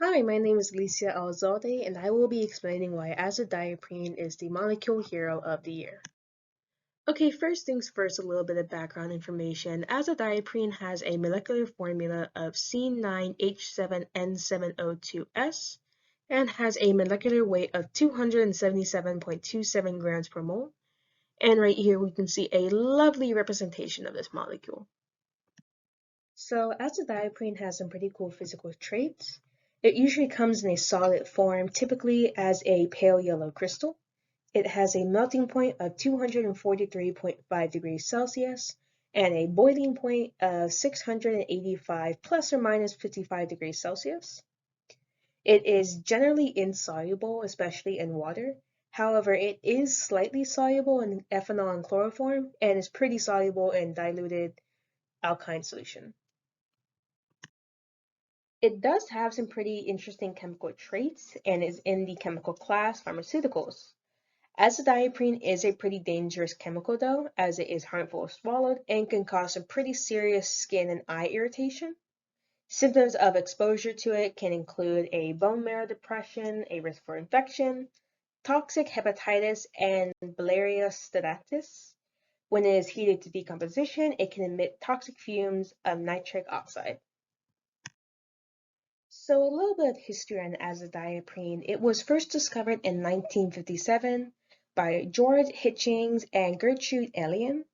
Hi, my name is Alicia Alzade, and I will be explaining why azathioprine is the molecule hero of the year. Okay, first things first, a little bit of background information. Azathioprine has a molecular formula of C9H7N7O2S and has a molecular weight of 277.27 grams per mole. And right here we can see a lovely representation of this molecule. So azathioprine has some pretty cool physical traits. It usually comes in a solid form, typically as a pale yellow crystal. It has a melting point of 243.5 degrees Celsius and a boiling point of 685 plus or minus 55 degrees Celsius. It is generally insoluble, especially in water. However, it is slightly soluble in ethanol and chloroform and is pretty soluble in diluted alkyne solution. It does have some pretty interesting chemical traits and is in the chemical class pharmaceuticals. Azathioprine is a pretty dangerous chemical though, as it is harmful if swallowed and can cause some pretty serious skin and eye irritation. Symptoms of exposure to it can include a bone marrow depression, a risk for infection, toxic hepatitis, and biliary statitis. When it is heated to decomposition, it can emit toxic fumes of nitric oxide. So a little bit of history on azathioprine. It was first discovered in 1957 by George Hitchings and Gertrude Elion.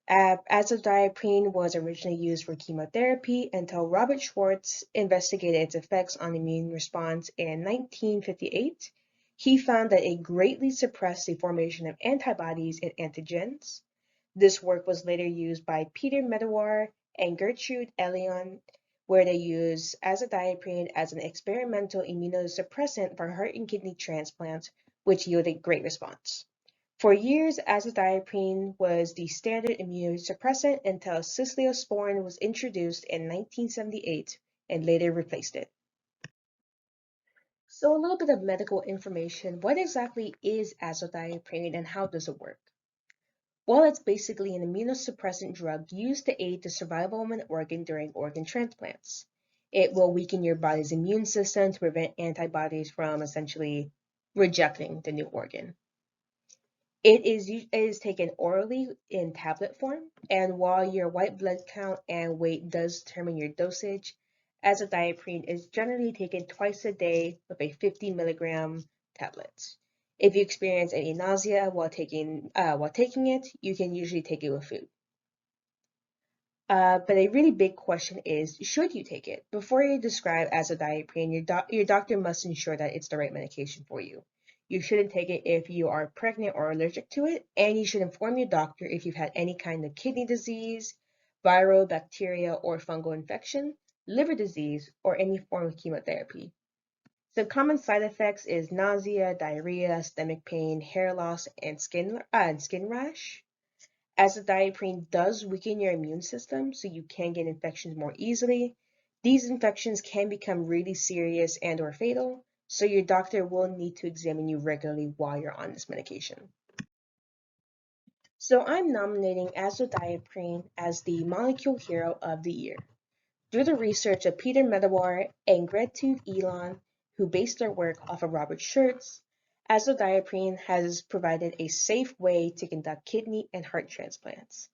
Azathioprine was originally used for chemotherapy until Robert Schwartz investigated its effects on immune response in 1958. He found that it greatly suppressed the formation of antibodies and antigens. This work was later used by Peter Medawar and Gertrude Elion, where they used azathioprine as an experimental immunosuppressant for heart and kidney transplants, which yielded great response. For years, azathioprine was the standard immunosuppressant until cyclosporin was introduced in 1978 and later replaced it. So a little bit of medical information. What exactly is azathioprine and how does it work? Well, it's basically an immunosuppressant drug used to aid the survival of an organ during organ transplants. It will weaken your body's immune system to prevent antibodies from essentially rejecting the new organ. It is taken orally in tablet form, and while your white blood count and weight does determine your dosage, azathioprine is generally taken twice a day with a 50 milligram tablet. If you experience any nausea while taking it, you can usually take it with food. But a really big question is, should you take it? Before you describe azathioprine, your doctor must ensure that it's the right medication for you. You shouldn't take it if you are pregnant or allergic to it, and you should inform your doctor if you've had any kind of kidney disease, viral, bacteria, or fungal infection, liver disease, or any form of chemotherapy. Some common side effects is nausea, diarrhea, stomach pain, hair loss, and skin rash. Azathioprine does weaken your immune system, so you can get infections more easily. These infections can become really serious and or fatal, so your doctor will need to examine you regularly while you're on this medication. So I'm nominating azathioprine as the molecule hero of the year. Through the research of Peter Medawar and Gertrude Elon, who based their work off of Robert Schurz, azathioprine has provided a safe way to conduct kidney and heart transplants.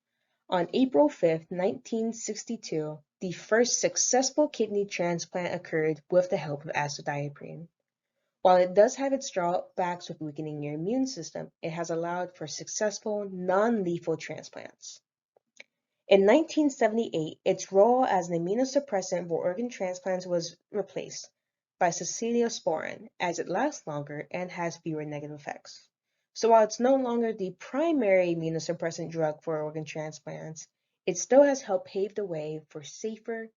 On April 5, 1962, the first successful kidney transplant occurred with the help of azathioprine. While it does have its drawbacks with weakening your immune system, it has allowed for successful, non-lethal transplants. In 1978, its role as an immunosuppressant for organ transplants was replaced by cephalosporin, as it lasts longer and has fewer negative effects. So while it's no longer the primary immunosuppressant drug for organ transplants, it still has helped pave the way for safer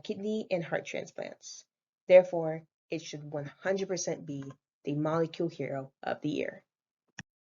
kidney and heart transplants. Therefore, it should 100% be the molecule hero of the year.